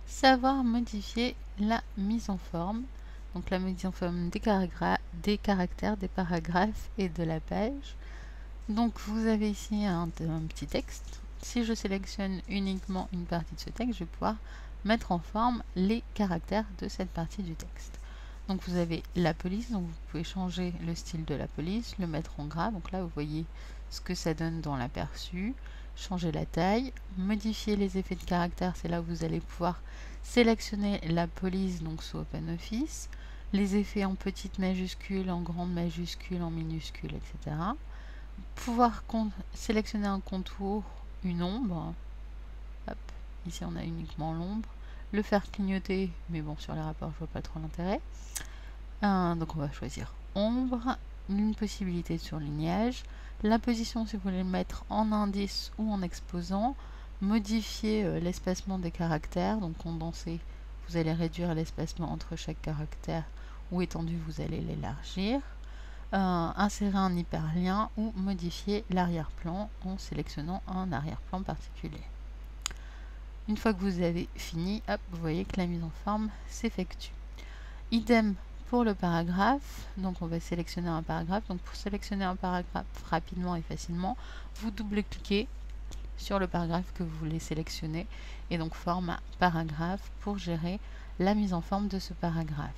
Savoir modifier la mise en forme. Donc la mise en forme des caractères, des paragraphes et de la page. Donc vous avez ici un petit texte. Si je sélectionne uniquement une partie de ce texte, je vais pouvoir mettre en forme les caractères de cette partie du texte. Donc vous avez la police, donc vous pouvez changer le style de la police, le mettre en gras. Donc là vous voyez ce que ça donne dans l'aperçu. Changer la taille, modifier les effets de caractère, c'est là où vous allez pouvoir sélectionner la police, donc sous OpenOffice, les effets en petites majuscules, en grandes majuscules, en minuscules, etc. Pouvoir sélectionner un contour, une ombre. Hop, ici on a uniquement l'ombre. Le faire clignoter, mais bon, sur les rapports, je vois pas trop l'intérêt. Donc on va choisir ombre, une possibilité de surlignage, la position si vous voulez le mettre en indice ou en exposant, modifier l'espacement des caractères, donc condenser, vous allez réduire l'espacement entre chaque caractère, ou étendu, vous allez l'élargir, insérer un hyperlien ou modifier l'arrière-plan en sélectionnant un arrière-plan particulier. Une fois que vous avez fini, hop, vous voyez que la mise en forme s'effectue. Idem pour le paragraphe, donc on va sélectionner un paragraphe. Donc pour sélectionner un paragraphe rapidement et facilement, vous double-cliquez sur le paragraphe que vous voulez sélectionner et donc format paragraphe pour gérer la mise en forme de ce paragraphe.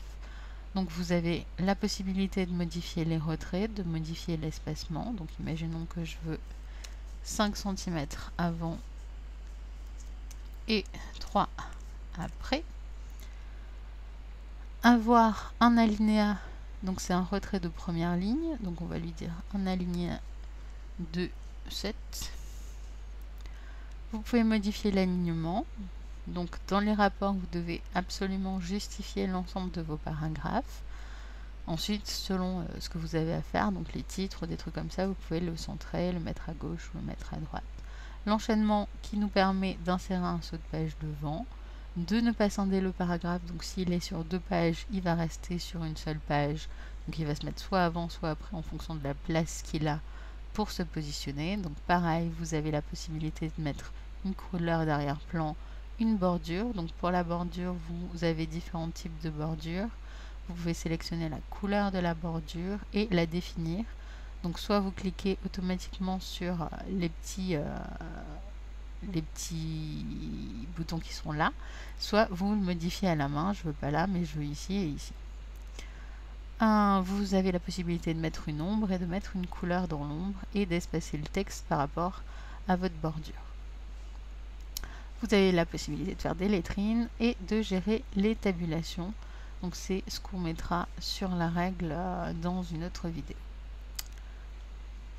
Donc vous avez la possibilité de modifier les retraits, de modifier l'espacement. Donc imaginons que je veux 5 cm avant et 3 après. Avoir un alinéa, donc c'est un retrait de première ligne, donc on va lui dire un alinéa de 7. Vous pouvez modifier l'alignement, donc dans les rapports vous devez absolument justifier l'ensemble de vos paragraphes. Ensuite, selon ce que vous avez à faire, donc les titres, des trucs comme ça, vous pouvez le centrer, le mettre à gauche ou le mettre à droite. L'enchaînement qui nous permet d'insérer un saut de page devant, de ne pas scinder le paragraphe, donc s'il est sur 2 pages, il va rester sur une seule page, donc il va se mettre soit avant, soit après en fonction de la place qu'il a pour se positionner. Donc pareil, vous avez la possibilité de mettre une couleur d'arrière-plan, une bordure. Donc pour la bordure, vous avez différents types de bordures. Vous pouvez sélectionner la couleur de la bordure et la définir. Donc soit vous cliquez automatiquement sur les petits boutons qui sont là, soit vous le modifiez à la main. Je veux pas là, mais je veux ici et ici. Vous avez la possibilité de mettre une ombre et de mettre une couleur dans l'ombre et d'espacer le texte par rapport à votre bordure. Vous avez la possibilité de faire des lettrines et de gérer les tabulations. Donc c'est ce qu'on mettra sur la règle dans une autre vidéo.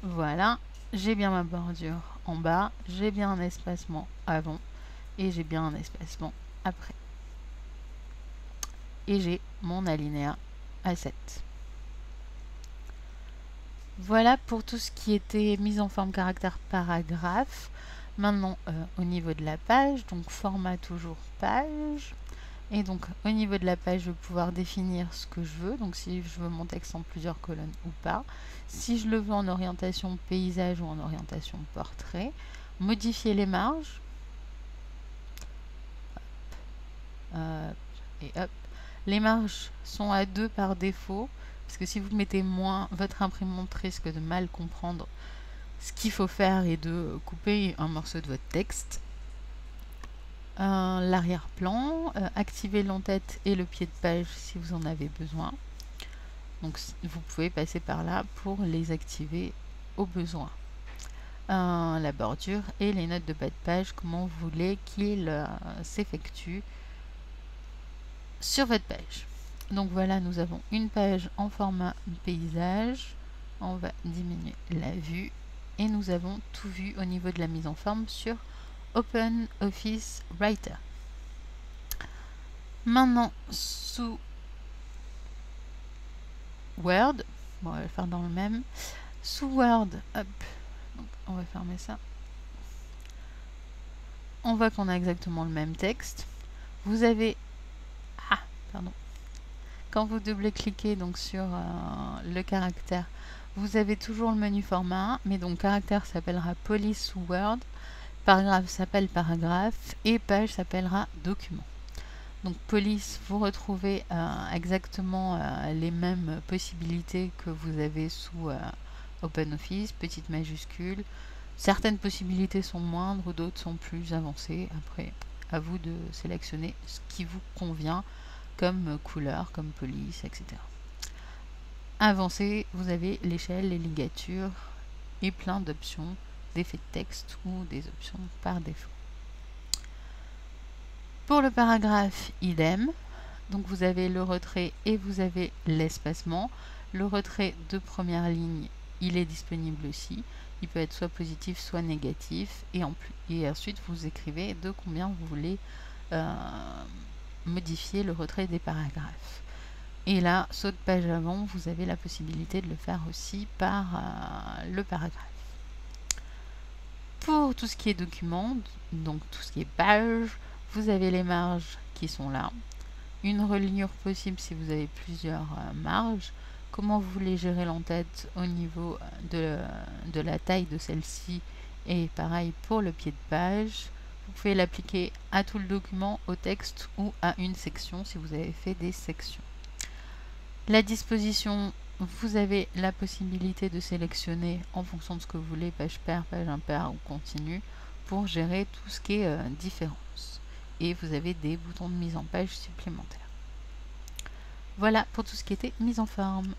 Voilà, j'ai bien ma bordure en bas, j'ai bien un espacement avant et j'ai bien un espacement après. Et j'ai mon alinéa à 7. Voilà pour tout ce qui était mise en forme caractère paragraphe. Maintenant au niveau de la page, donc format toujours page. Et donc au niveau de la page, je vais pouvoir définir ce que je veux. Donc si je veux mon texte en plusieurs colonnes ou pas. Si je le veux en orientation paysage ou en orientation portrait. Modifier les marges. Hop, et hop. Les marges sont à 2 par défaut. Parce que si vous mettez moins, votre imprimante risque de mal comprendre ce qu'il faut faire et de couper un morceau de votre texte. L'arrière-plan, activer l'entête et le pied de page si vous en avez besoin. Donc vous pouvez passer par là pour les activer au besoin. La bordure et les notes de bas de page, comment vous voulez qu'ils s'effectuent sur votre page. Donc voilà, nous avons une page en format paysage. On va diminuer la vue et nous avons tout vu au niveau de la mise en forme sur OpenOffice Writer. Maintenant, sous Word, bon, on va le faire dans le même. Sous Word, hop, donc on va fermer ça. On voit qu'on a exactement le même texte. Vous avez, quand vous double-cliquez donc sur le caractère, vous avez toujours le menu format, mais donc caractère s'appellera police sous Word, paragraphe s'appelle paragraphe et page s'appellera document. Donc police, vous retrouvez exactement les mêmes possibilités que vous avez sous OpenOffice, petite majuscule. Certaines possibilités sont moindres, d'autres sont plus avancées. Après, à vous de sélectionner ce qui vous convient comme couleur, comme police, etc. Avancé, vous avez l'échelle, les ligatures et plein d'options d'effets de texte ou des options par défaut. Pour le paragraphe, idem. Donc vous avez le retrait et vous avez l'espacement. Le retrait de première ligne, il est disponible aussi. Il peut être soit positif, soit négatif. Et ensuite, vous écrivez de combien vous voulez modifier le retrait des paragraphes. Et là, saut de page avant, vous avez la possibilité de le faire aussi par le paragraphe. Pour tout ce qui est document, donc tout ce qui est page, vous avez les marges qui sont là. Une reliure possible si vous avez plusieurs marges. Comment vous voulez gérer l'entête au niveau de la taille de celle-ci, et pareil pour le pied de page. Vous pouvez l'appliquer à tout le document, au texte ou à une section si vous avez fait des sections. La disposition, vous avez la possibilité de sélectionner en fonction de ce que vous voulez, page paire, page impaire ou continu, pour gérer tout ce qui est différence. Et vous avez des boutons de mise en page supplémentaires. Voilà pour tout ce qui était mise en forme.